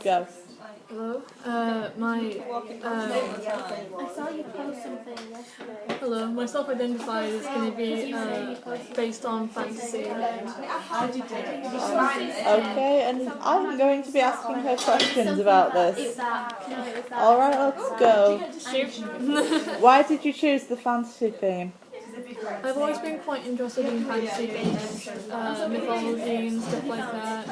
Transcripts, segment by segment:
Go. Hello. I saw you post something yesterday. Hello. My self-identified is going to be based on fantasy. Okay, and I'm going to be asking her questions about this. Alright, let's go. Why did you choose the fantasy theme? I've always been quite interested in fantasy-based mythology and stuff like that,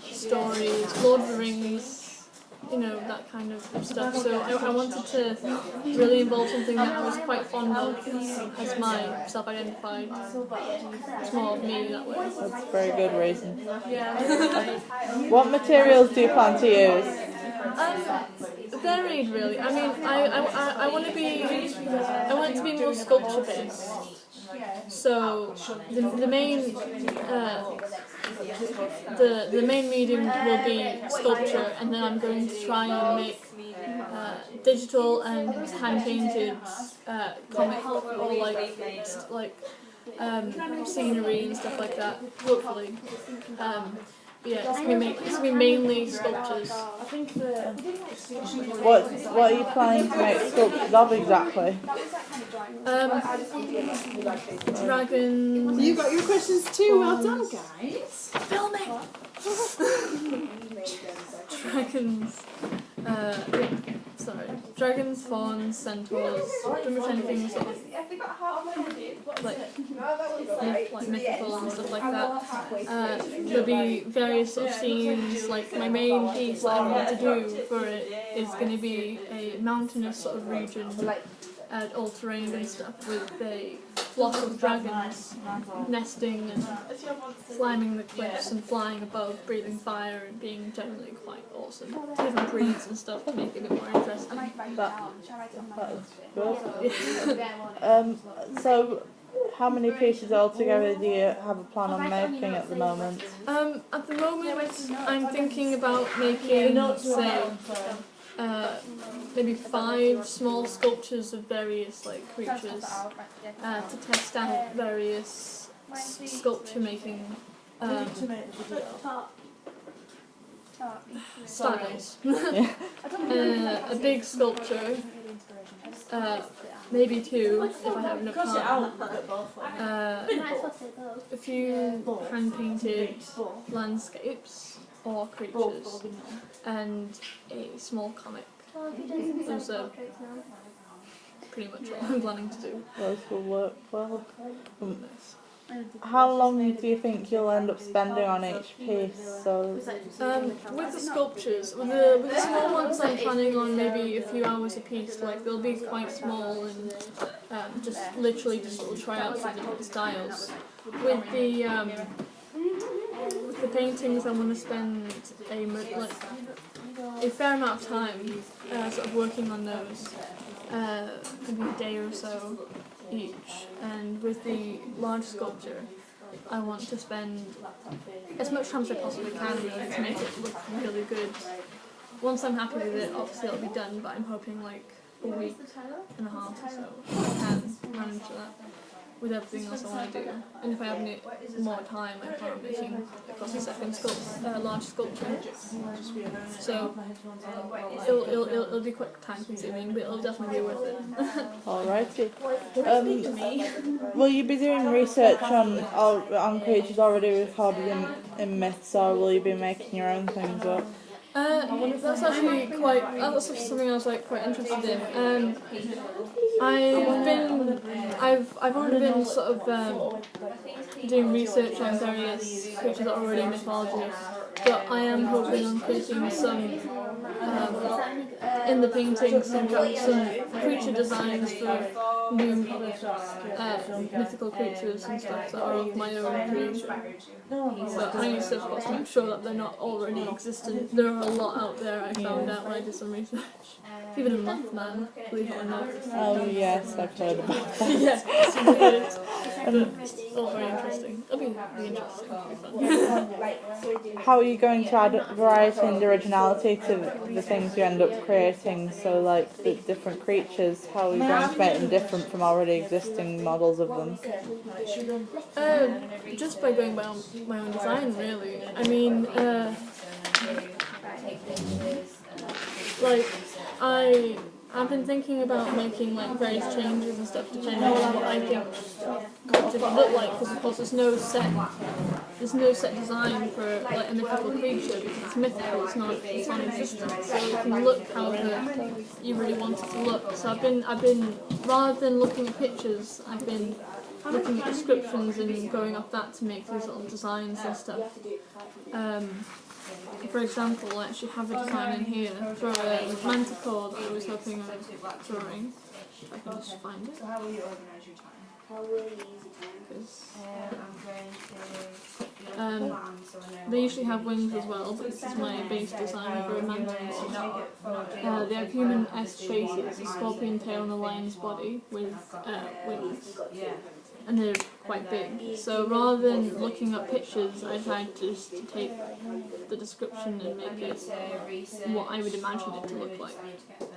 stories, Lord of the Rings, you know, that kind of stuff. So I wanted to really involve something that I was quite fond of as my self-identified. It's more of me that way. That's a very good reason. What materials do you plan to use? Varied, really. I mean, I want to be. I want it to be more sculpture based. So the main the main medium will be sculpture, and then I'm going to try and make digital and hand painted comic or like scenery and stuff like that. Hopefully. Yeah, it's gonna be mainly sculptures. What are you planning to make sculptures of exactly? Dragons. You got your questions too. Well done, guys. Filming. Dragons. Dragons, fawns, centaurs. Pretty much anything sort of like mythical and stuff like that. There'll be various sort of scenes. Like my main piece that I want to do for it is going to be a mountainous sort of region, all terrain and stuff, with a flock of dragons nesting and climbing the cliffs and flying above, breathing fire and being generally quite awesome. Different breeds and stuff to make it a bit more interesting. That's good. So, how many pieces altogether do you have a plan on making at the moment? At the moment, I'm thinking about making, say, maybe 5 small sculptures of various creatures to test out various sculpture making styles. A big sculpture, maybe 2 if I have enough time. A few hand-painted landscapes or creatures, and a small comic. Those are pretty much what I'm planning to do. Those will work well. How long do you think you'll end up spending on each piece? So, with the sculptures, with the small ones, I'm planning on maybe a few hours a piece. Like they'll be quite small and just literally just sort of try out some different styles. With the paintings, I want to spend a fair amount of time sort of working on those, maybe a day or so each. And with the large sculpture, I want to spend as much time as I possibly can really to make it look really good. Once I'm happy with it, obviously it'll be done, but I'm hoping like a week and a half or so I can manage that with everything else I want to do. And if I have any more time, I plan on making across a second large sculpture. So it'll be quite time consuming, but it'll definitely be worth it. alrighty. Will you be doing research on creatures already recorded in myths, or will you be making your own things up? That's actually that's something I was quite interested in. I've already been sort of doing research on various creatures that are already in mythology, but I am hoping on creating some in the painting some creature designs for new mythical creatures and stuff that are of my own creation. But I need to of course make sure that they're not already existent. There are a lot out there, I found out when I did some research. Even a Mothman, believe it or not. Oh yes, I've heard about that. Yeah, it's weird. But it's all very interesting. It'll be really interesting. It'll be fun. How are you going to add variety and originality to the things you end up creating? So like the different creatures, how are you going to make them different from already existing models of them? Just by going by my own design, really. I mean, like I've been thinking about making like various changes and stuff depending on what I think sculpture would look like, because of course there's no set design for like a mythical creature because it's mythical, it's non-existent, so it can look however you really want it to look. So I've been rather than looking at pictures, I've been looking at descriptions and going off that to make these little designs and stuff. For example, I actually have a design in here for a manticore that I was hoping of drawing. If I can just find it. They usually have wings as well, but this is my base design for a manticore. They have human-esque faces, a scorpion tail and a lion's body with wings. And they're quite big. So rather than looking up pictures, I tried just to take the description and make it what I would imagine it to look like.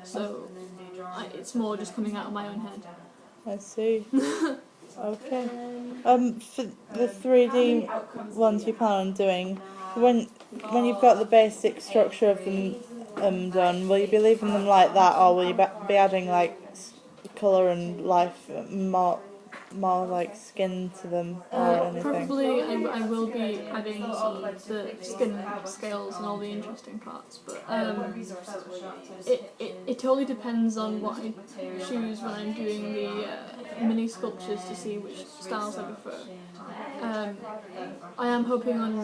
So it's more just coming out of my own head. I see. Okay. For the 3D ones you plan on doing, when you've got the basic structure of them done, will you be leaving them like that, or will you be adding like colour and life, more like skin to them or anything? Probably I will be adding some of the skin scales and all the interesting parts, but it totally depends on what I choose when I'm doing the mini sculptures to see which styles I prefer. I am hoping on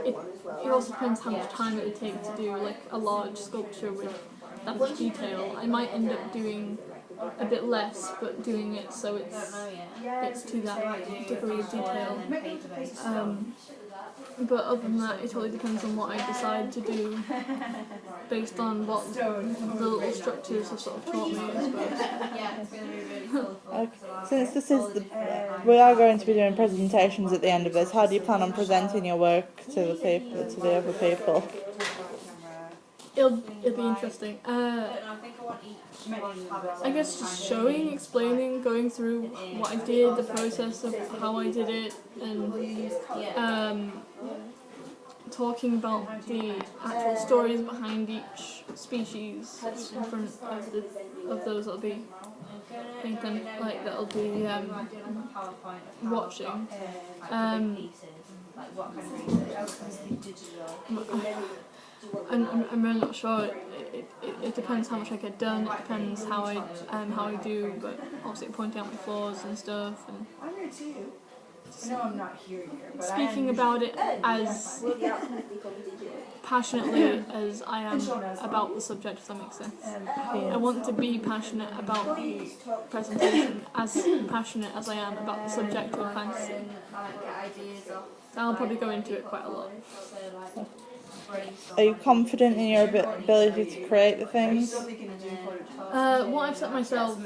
it also depends how much time it would take to do like a large sculpture with that much detail. I might end up doing a bit less, but doing it so it's to that degree of detail. But other than that, it totally depends on what I decide to do, based on what the little structures have sort of taught me, I suppose. Okay. Since this is we are going to be doing presentations at the end of this, how do you plan on presenting your work to the other people? It'll be interesting. I guess just showing, explaining, going through what I did, the process of how I did it, and talking about the actual stories behind each species in front of those that'll be thinking, like that'll be watching. I'm really not sure. It depends how much I get done. It depends how I do. But obviously pointing out my flaws and stuff. And speaking about it as passionately as I am about the subject, if that makes sense. I want to be passionate about the presentation, as passionate as I am about the subject of fantasy. I'll probably go into it quite a lot. Are you confident in your ability to create the things? What I've set myself,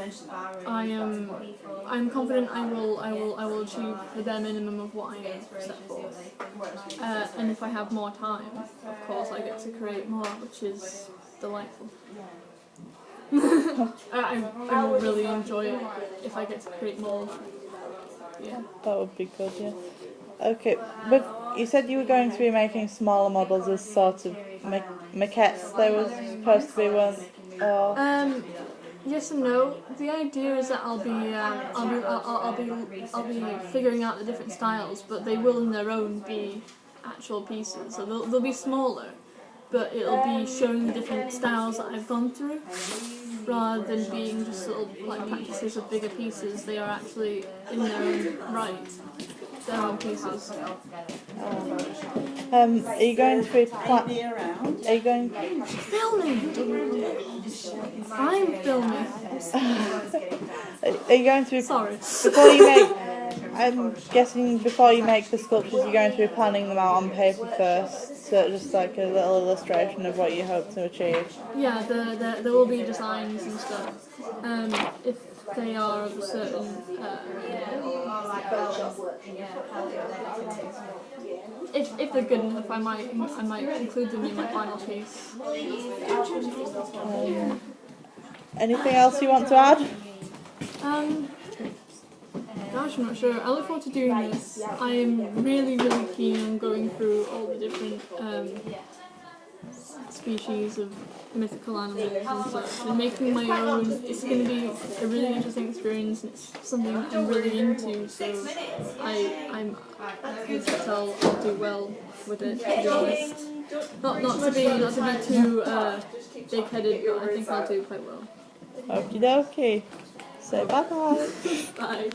I'm confident I will achieve the bare minimum of what I have set forth. And if I have more time, of course I get to create more, which is delightful. I will really enjoy it if I get to create more. Yeah. That would be good, yeah. Okay, but you said you were going to be making smaller models as sort of maquettes. They were supposed to be, weren't? Or yes and no. The idea is that I'll be figuring out the different styles, but they will in their own be actual pieces. So they'll be smaller, but it'll be showing the different styles that I've gone through, rather than being just little like practices of bigger pieces. They are actually in their own right. Their own pieces. are you going to be are you going Filming! I'm filming. are you going to be Sorry. before you make I'm guessing before you make the sculptures you're going to be planning them out on paper first, so just like a little illustration of what you hope to achieve. Yeah, there will be designs and stuff. If they are of a certain if they're good enough, I might include them in my final piece. Anything else you want to add? Gosh, I'm not sure. I look forward to doing this. I am really, really keen on going through all the different species of mythical animals and such, and making my own. It's going to be a really interesting experience. And it's something I'm really into, so I'm guess I'll do well with it. To be honest, not to be too big-headed, but I think I'll do quite well. Okie dokie. Say bye bye. Bye.